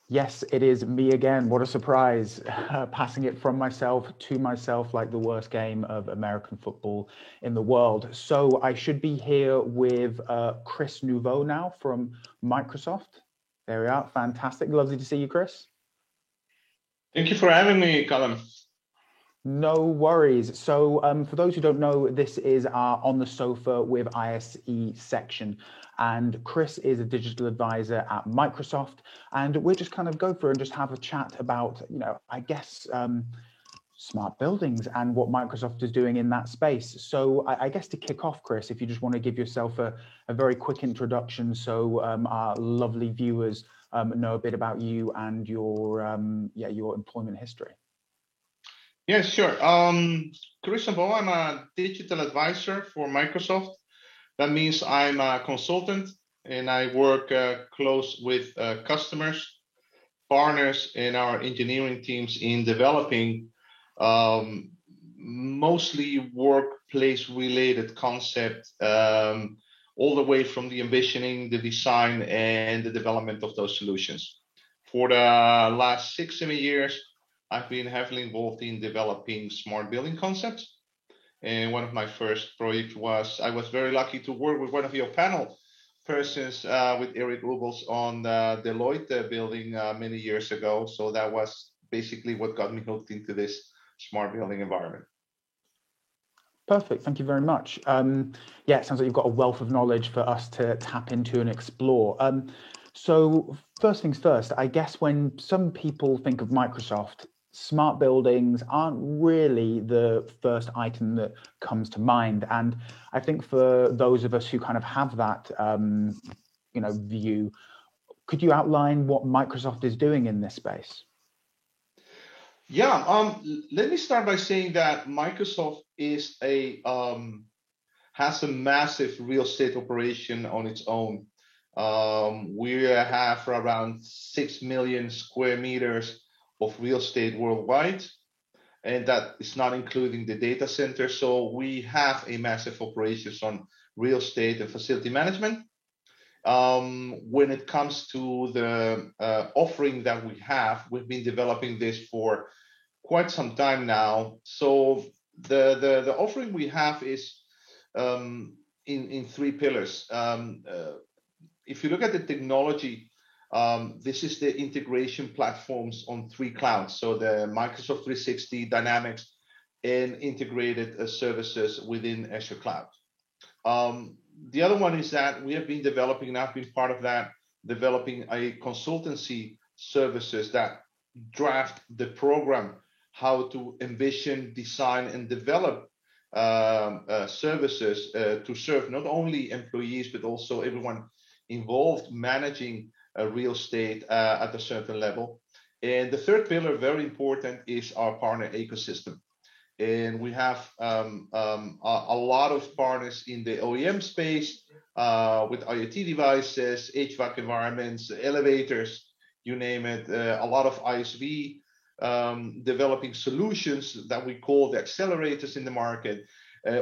Yes, it is me again. What a surprise. Passing it from myself to myself like the worst game of American football in the world. So I should be here with Chris Nouveau now from Microsoft. There we are. Fantastic. Lovely to see you, Chris. Thank you for having me, Callum. No worries. So, for those who don't know, this is our On the Sofa with ISE section. And Chris is a digital advisor at Microsoft. And we're just kind of go through and just have a chat about, I guess, smart buildings and what Microsoft is doing in that space. So, I guess to kick off, Chris, if you just want to give yourself a very quick introduction so our lovely viewers know a bit about you and your employment history. Yeah, sure. Chris Bo, I'm a digital advisor for Microsoft. That means I'm a consultant and I work close with customers, partners, and our engineering teams in developing um, mostly workplace related concepts, all the way from the envisioning, the design, and the development of those solutions. For the last 6, 7 years, I've been heavily involved in developing smart building concepts. And one of my first projects was I was very lucky to work with one of your panel persons, with Eric Ubels on Deloitte building many years ago. So that was basically what got me hooked into this smart building environment. Perfect. Thank you very much. Yeah, it sounds like you've got a wealth of knowledge for us to tap into and explore. So first things first, I guess when some people think of Microsoft, smart buildings aren't really the first item that comes to mind. And I think for those of us who kind of have that, view, could you outline what Microsoft is doing in this space? Yeah, let me start by saying that Microsoft is has a massive real estate operation on its own. We have around 6 million square meters of real estate worldwide, and that is not including the data center. So we have a massive operations on real estate and facility management. When it comes to the offering that we have, we've been developing this for quite some time now. So the offering we have is in three pillars. If you look at the technology, this is the integration platforms on three clouds. So the Microsoft 360, Dynamics, and integrated services within Azure Cloud. The other one is that we have been developing, and I've been part of that, developing a consultancy services that draft the program, how to envision, design, and develop services to serve not only employees, but also everyone involved managing real estate at a certain level. And the third pillar, very important, is our partner ecosystem. And we have a lot of partners in the OEM space with IoT devices, HVAC environments, elevators, you name it, a lot of ISV developing solutions that we call the accelerators in the market,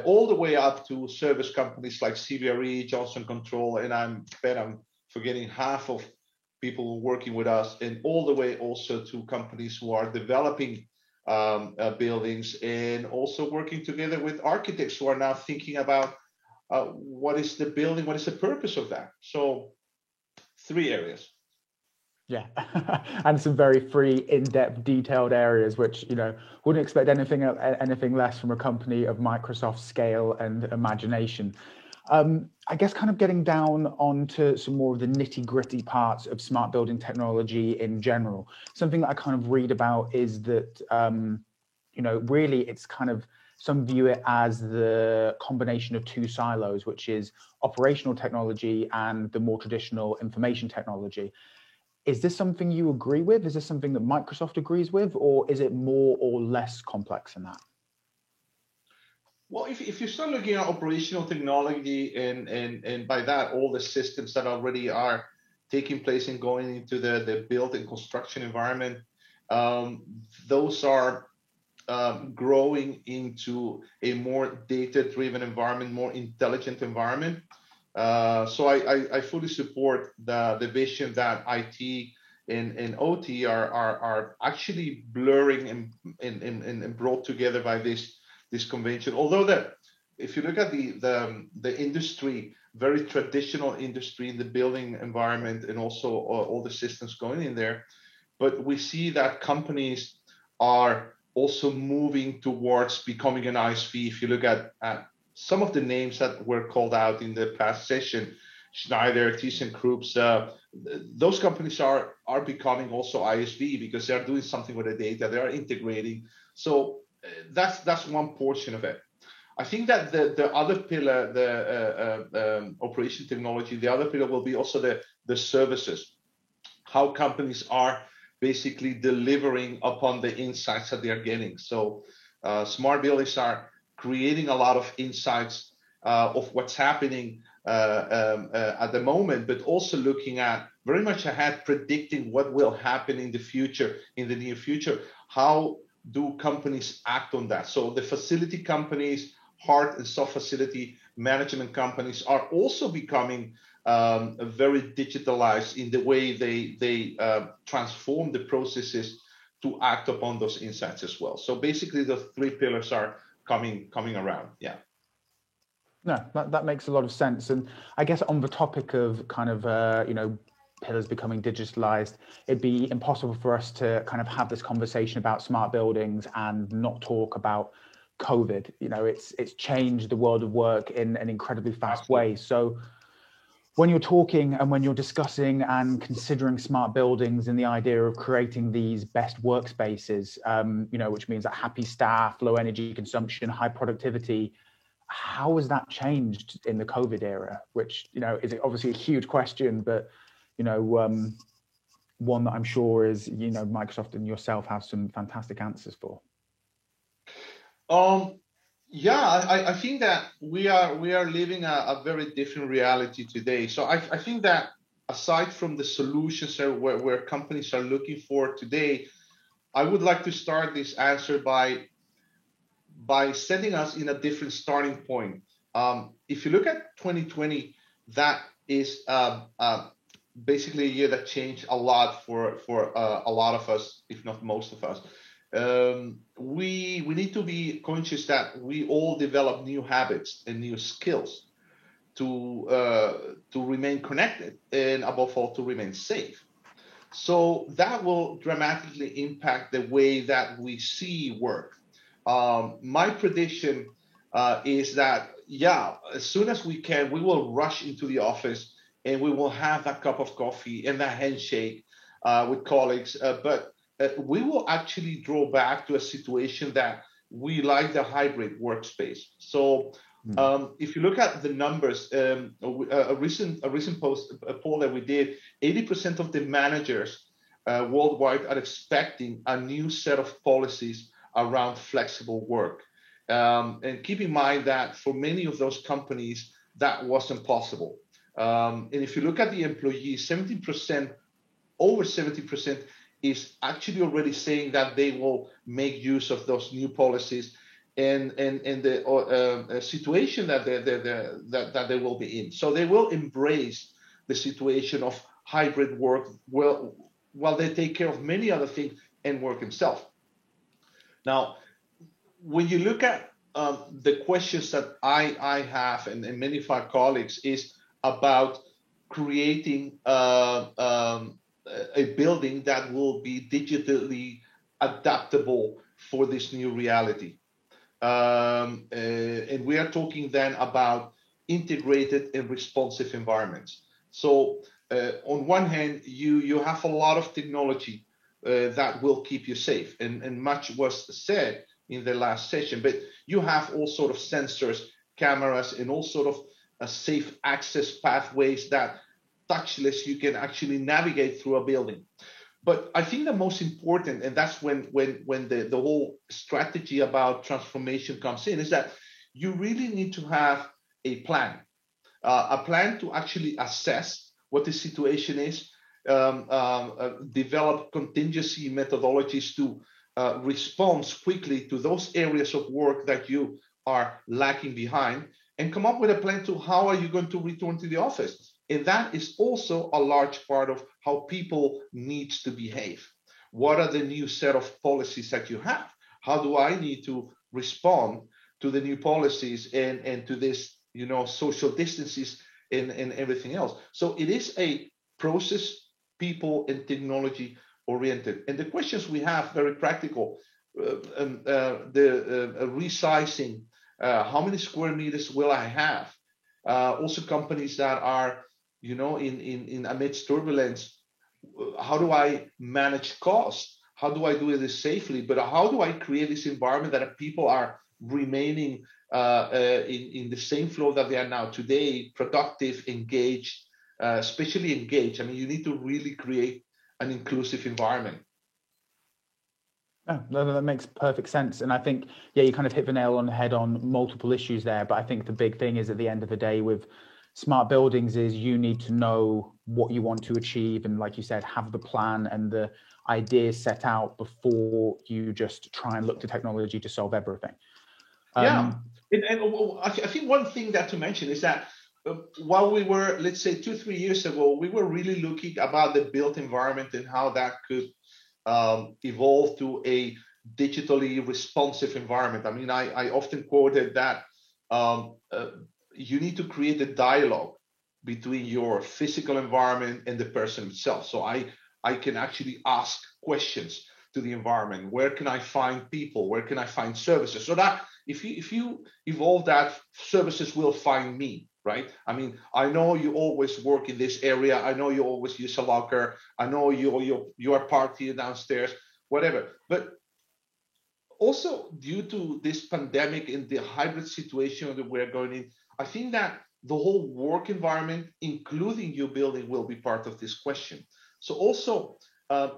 all the way up to service companies like CBRE, Johnson Control, and I'm forgetting half of people working with us, and all the way also to companies who are developing buildings, and also working together with architects who are now thinking about what is the building, what is the purpose of that. So three areas. Yeah, and some very free, in-depth, detailed areas, which wouldn't expect anything less from a company of Microsoft scale and imagination. I guess kind of getting down onto some more of the nitty-gritty parts of smart building technology in general. Something that I kind of read about is that really it's kind of, some view it as the combination of two silos, which is operational technology and the more traditional information technology. Is this something you agree with? Is this something that Microsoft agrees with, or is it more or less complex than that? Well, if you start looking at operational technology, and by that, all the systems that already are taking place and going into the build and construction environment, those are growing into a more data-driven environment, more intelligent environment. So I fully support the vision that IT and OT are actually blurring and brought together by this convention. Although that, if you look at the industry, very traditional industry in the building environment, and also all the systems going in there, but we see that companies are also moving towards becoming an ISV. If you look at some of the names that were called out in the past session, Schneider, ThyssenKrupp, those companies are becoming also ISV because they are doing something with the data, they are integrating. So that's one portion of it. I think that the other pillar, the operation technology, the other pillar will be also the services, how companies are basically delivering upon the insights that they are getting. So smart buildings are creating a lot of insights of what's happening at the moment, but also looking at very much ahead, predicting what will happen in the future, in the near future. How do companies act on that? So the facility companies, hard and soft facility management companies are also becoming very digitalized in the way they transform the processes to act upon those insights as well. So basically the three pillars are coming around. Yeah. No, that makes a lot of sense. And I guess on the topic of kind of, pillars becoming digitalized, it'd be impossible for us to kind of have this conversation about smart buildings and not talk about COVID. It's changed the world of work in an incredibly fast way. So when you're talking and when you're discussing and considering smart buildings and the idea of creating these best workspaces, which means that happy staff, low energy consumption, high productivity, how has that changed in the COVID era? Which, is obviously a huge question, but, one that I'm sure is, Microsoft and yourself have some fantastic answers for. I think that we are living a very different reality today. So I think that aside from the solutions where companies are looking for today, I would like to start this answer by setting us in a different starting point. If you look at 2020, that is basically a year that changed a lot for a lot of us, if not most of us. We need to be conscious that we all develop new habits and new skills to remain connected and above all to remain safe. So that will dramatically impact the way that we see work. My prediction is that, as soon as we can, we will rush into the office and we will have that cup of coffee and that handshake with colleagues. But we will actually draw back to a situation that we like the hybrid workspace. So if you look at the numbers, a recent poll that we did, 80% of the managers worldwide are expecting a new set of policies around flexible work. And keep in mind that for many of those companies, that wasn't possible. And if you look at the employees, over 70% is actually already saying that they will make use of those new policies and the situation that they will be in. So they will embrace the situation of hybrid work while they take care of many other things and work themselves. Now, when you look at the questions that I have and many of our colleagues is about creating a building that will be digitally adaptable for this new reality. And we are talking then about integrated and responsive environments. So on one hand, you have a lot of technology that will keep you safe. And much was said in the last session, but you have all sort of sensors, cameras, and all sort of safe access pathways that touchless you can actually navigate through a building. But I think the most important, and that's when the whole strategy about transformation comes in, is that you really need to have a plan to actually assess what the situation is, develop contingency methodologies to respond quickly to those areas of work that you are lacking behind, and come up with a plan to how are you going to return to the office. And that is also a large part of how people needs to behave. What are the new set of policies that you have? How do I need to respond to the new policies and to this, social distances and everything else? So it is a process, people, and technology oriented. And the questions we have very practical. The resizing, how many square meters will I have? Also companies that are, in amidst turbulence, how do I manage costs? How do I do it safely? But how do I create this environment that people are remaining in the same flow that they are now today, productive, engaged, especially engaged? I mean, you need to really create an inclusive environment. Oh, no, that makes perfect sense. And I think, yeah, you kind of hit the nail on the head on multiple issues there. But I think the big thing is at the end of the day with smart buildings is you need to know what you want to achieve. And like you said, have the plan and the ideas set out before you just try and look to technology to solve everything. Yeah. And I think one thing that to mention is that while we were, let's say 2-3 years ago, we were really looking about the built environment and how that could evolve to a digitally responsive environment. I mean, I often quoted that you need to create a dialogue between your physical environment and the person itself. So I can actually ask questions to the environment. Where can I find people? Where can I find services? So that if you evolve that, services will find me. Right? I mean, I know you always work in this area. I know you always use a locker. I know you are partying downstairs, whatever. But also due to this pandemic and the hybrid situation that we're going in, I think that the whole work environment, including your building, will be part of this question. So also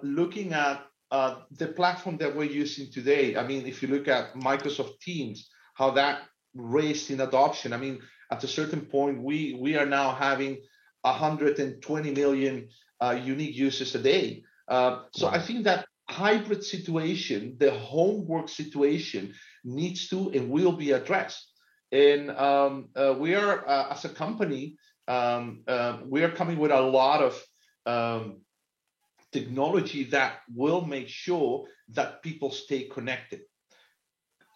looking at the platform that we're using today. I mean, if you look at Microsoft Teams, how that raised in adoption. I mean, at a certain point, we are now having 120 million unique users a day. So I think that hybrid situation, the homework situation, needs to and will be addressed. And we are, as a company, we are coming with a lot of technology that will make sure that people stay connected,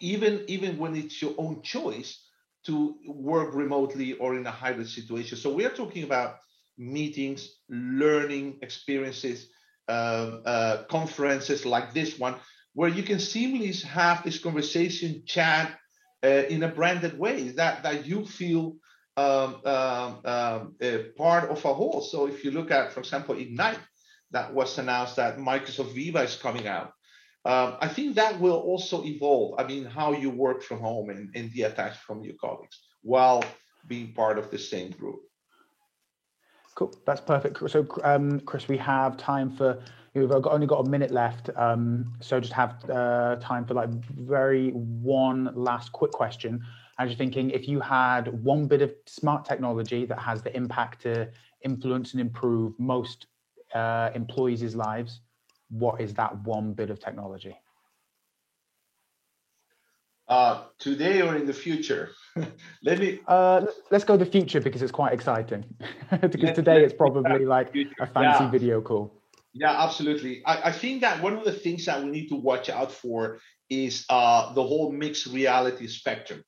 even when it's your own choice to work remotely or in a hybrid situation. So we are talking about meetings, learning experiences, conferences like this one, where you can seamlessly have this conversation, chat in a branded way that you feel part of a whole. So if you look at, for example, Ignite, that was announced that Microsoft Viva is coming out. I think that will also evolve. I mean, how you work from home and be attached from your colleagues while being part of the same group. Cool, that's perfect. So, Chris, we have time for, we've only got a minute left. So just have time for like one last quick question. I was just thinking, if you had one bit of smart technology that has the impact to influence and improve most employees' lives, what is that one bit of technology? Today or in the future? Let's go the future because it's quite exciting. Because today it's probably like a fancy video call. Yeah, absolutely. I think that one of the things that we need to watch out for is the whole mixed reality spectrum.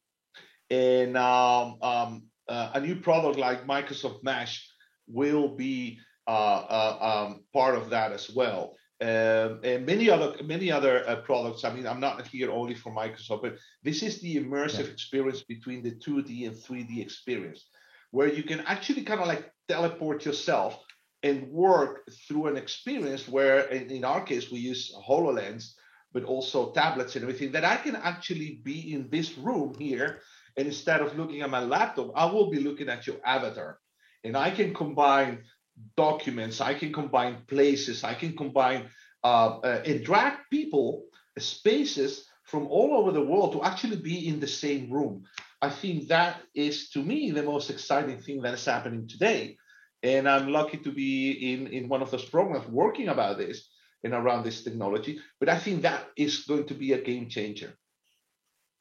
And a new product like Microsoft Mesh will be part of that as well. And many other products. I mean, I'm not here only for Microsoft, but this is the immersive experience between the 2D and 3D experience, where you can actually kind of like teleport yourself and work through an experience where, in our case, we use HoloLens, but also tablets and everything, that I can actually be in this room here. And instead of looking at my laptop, I will be looking at your avatar. And I can combine documents, I can combine places, I can combine and drag people, spaces from all over the world to actually be in the same room. I think that is, to me, the most exciting thing that is happening today. And I'm lucky to be in one of those programs working about this and around this technology. But I think that is going to be a game changer.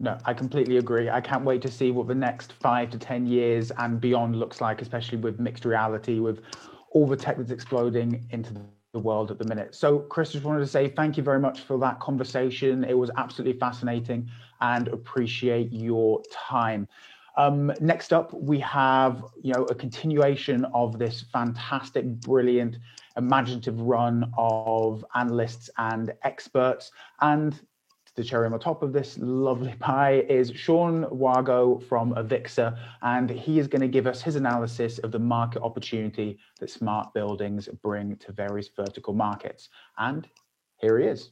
No, I completely agree. I can't wait to see what the next 5 to 10 years and beyond looks like, especially with mixed reality, with all the tech that's exploding into the world at the minute. So, Chris, just wanted to say thank you very much for that conversation. It was absolutely fascinating and appreciate your time. Next up, we have a continuation of this fantastic, brilliant, imaginative run of analysts and experts. And the cherry on the top of this lovely pie is Sean Wago from Avixa, and he is going to give us his analysis of the market opportunity that smart buildings bring to various vertical markets. And here he is.